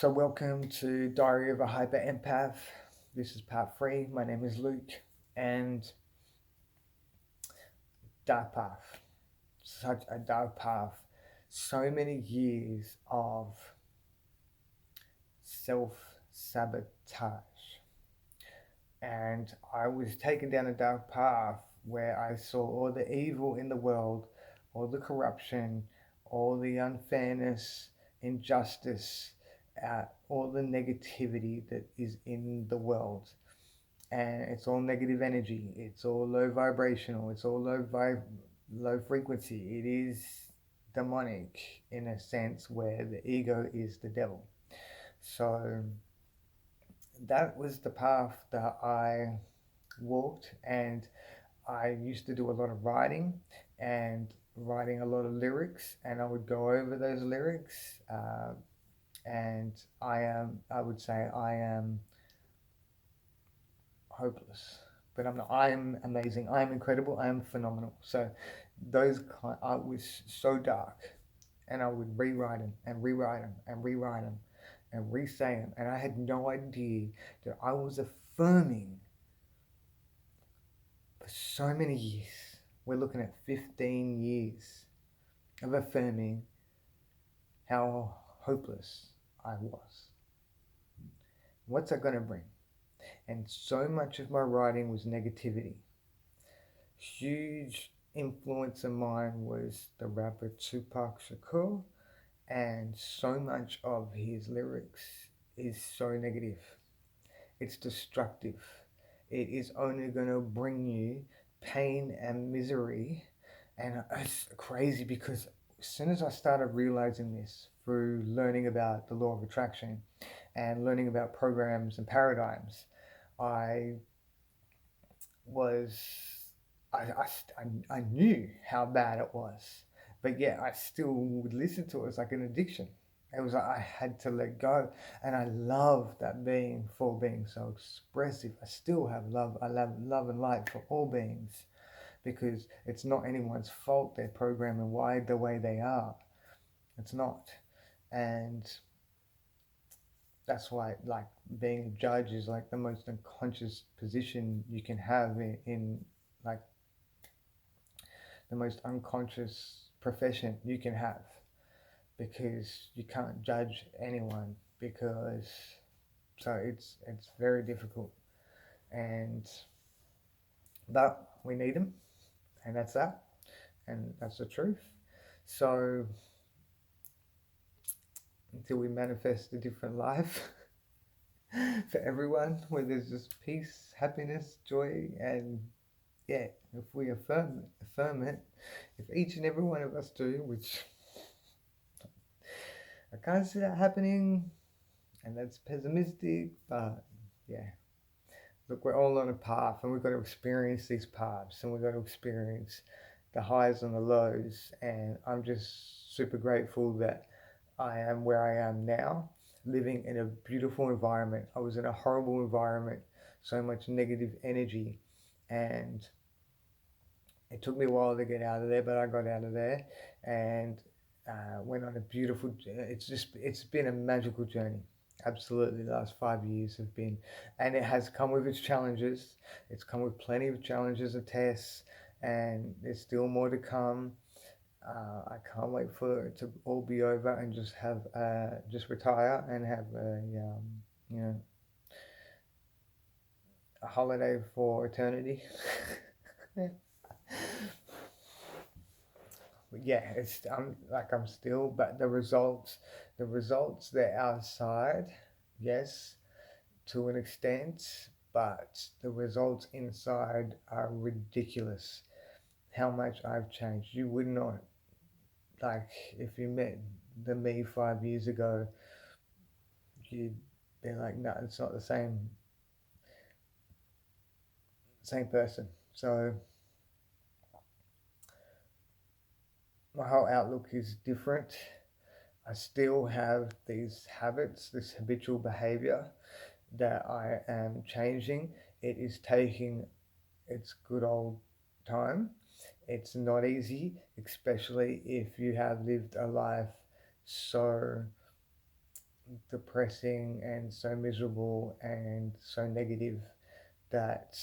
So welcome to Diary of a Hyper Empath. This is part 3. My name is Luke, and dark path. Such a dark path. So many years of self-sabotage. And I was taken down a dark path where I saw all the evil in the world, all the corruption, all the unfairness, injustice, all the negativity that is in the world. And it's all negative energy. It's all low vibrational. It's all low frequency. It is demonic in a sense where the ego is the devil. So that was the path that I walked, and I used to do a lot of writing and writing a lot of lyrics, and I would go over those lyrics. And I would say I am hopeless, but I'm not. I am amazing. I am incredible. I am phenomenal. So I was so dark, and I would rewrite them and rewrite them and rewrite them and re-say them, and I had no idea that I was affirming for so many years. We're looking at 15 years of affirming how hopeless I was. What's that going to bring? And so much of my writing was negativity. Huge influence of mine was the rapper Tupac Shakur, and so much of his lyrics is so negative. It's destructive. It is only going to bring you pain and misery. And it's crazy because as soon as I started realizing this through learning about the law of attraction and learning about programs and paradigms, I was I knew how bad it was, but yet I still would listen to it. It's like an addiction. It was like I had to let go, and I love that being for being so expressive. I still have love. I love love and light for all beings because it's not anyone's fault they're programmed and wired the way they are. It's not, and that's why like being a judge is like the most unconscious position you can have in like the most unconscious profession you can have, because you can't judge anyone, because so it's very difficult, and but we need them, and that's that, and that's the truth. So until we manifest a different life for everyone where there's just peace, happiness, joy, and yeah, if we affirm it, if each and every one of us do, which I can't see that happening, and that's pessimistic, but yeah. Look, we're all on a path, and we've got to experience these paths, and we've got to experience the highs and the lows, and I'm just super grateful that I am where I am now, living in a beautiful environment. I was in a horrible environment, so much negative energy, and it took me a while to get out of there, but I got out of there, and went on a beautiful. It's been a magical journey. Absolutely, the last 5 years have been, and it has come with its challenges. It's come with plenty of challenges and tests, and there's still more to come. I can't wait for it to all be over and just retire and have you know a holiday for eternity. Yeah, it's I'm still, but the results they're outside, yes, to an extent, but the results inside are ridiculous. How much I've changed. You would not, like, if you met the me 5 years ago, you'd be like, no, it's not the same person. So my whole outlook is different. I still have these habits, this habitual behavior that I am changing. It is taking its good old time. It's not easy, especially if you have lived a life so depressing and so miserable and so negative that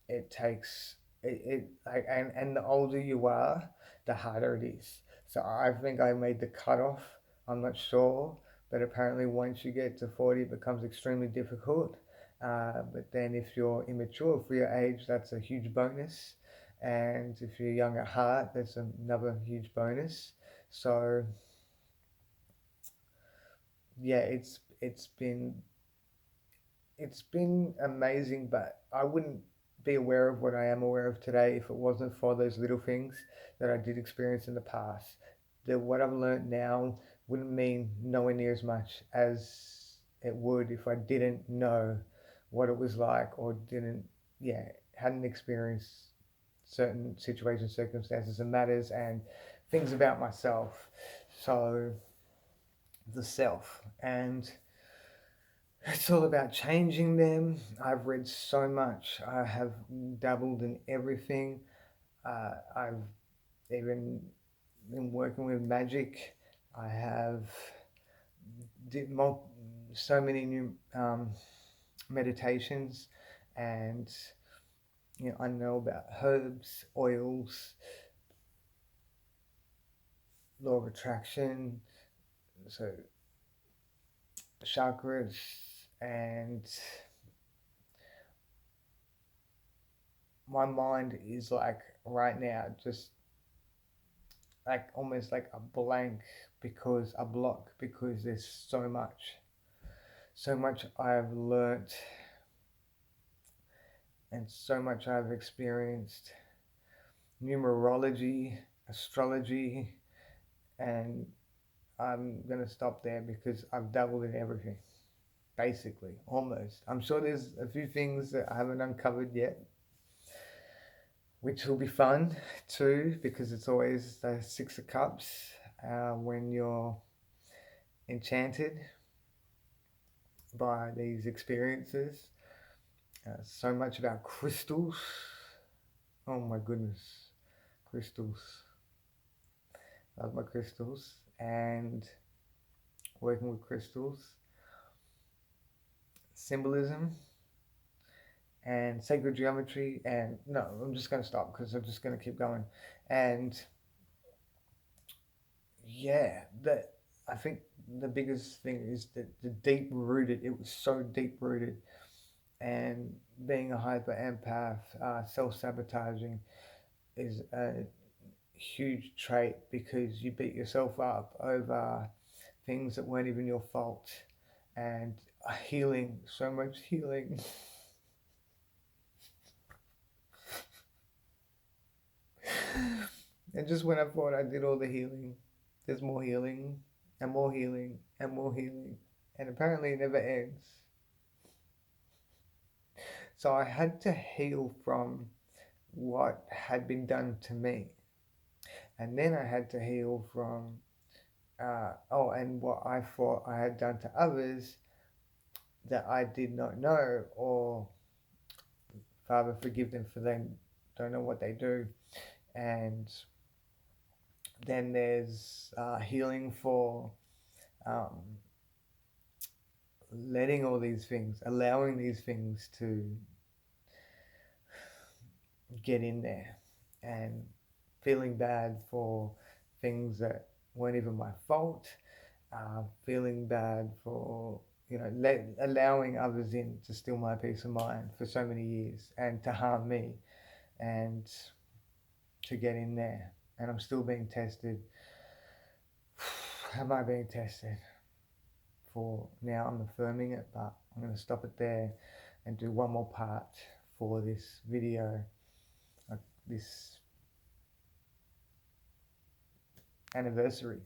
it takes it like, and the older you are, the harder it is. So I think I made the cutoff. I'm not sure, but apparently once you get to 40, it becomes extremely difficult. But then if you're immature for your age, that's a huge bonus. And if you're young at heart, that's another huge bonus. So yeah, it's been amazing, but I wouldn't be aware of what I am aware of today if it wasn't for those little things that I did experience in the past. That what I've learned now wouldn't mean nowhere near as much as it would if I didn't know what it was like or didn't, yeah, hadn't experienced certain situations, circumstances, and matters and things about myself. So, the self. And it's all about changing them. I've read so much. I have dabbled in everything. I've even been working with magic. I have did so many new meditations, and I know about herbs, oils, law of attraction, so chakras, and my mind is like right now just like almost like a blank, because a block, because there's so much I've learnt and so much I've experienced. Numerology, astrology, and I'm gonna stop there because I've dabbled in everything, basically, almost. I'm sure there's a few things that I haven't uncovered yet, which will be fun too, because it's always the Six of Cups when you're enchanted by these experiences. So much about crystals. Oh my goodness, crystals. Love my crystals and working with crystals, symbolism, and sacred geometry. And no, I'm just going to stop because I'm just going to keep going. And yeah, that I think the biggest thing is that the deep rooted. It was so deep rooted, and being a hyper empath, self sabotaging is a huge trait because you beat yourself up over things that weren't even your fault, and healing, so much healing. And just when I thought I did all the healing, there's more healing and more healing and more healing, and apparently it never ends. So I had to heal from what had been done to me, and then I had to heal from and what I thought I had done to others that I did not know, or Father, forgive them for they don't know what they do. And then there's healing for um, letting all these things, allowing these things to get in there, and feeling bad for things that weren't even my fault, feeling bad for allowing others in to steal my peace of mind for so many years and to harm me and to get in there. And I'm still being tested. Am I being tested? For now, I'm affirming it, but I'm going to stop it there and do one more part for this video, this anniversary.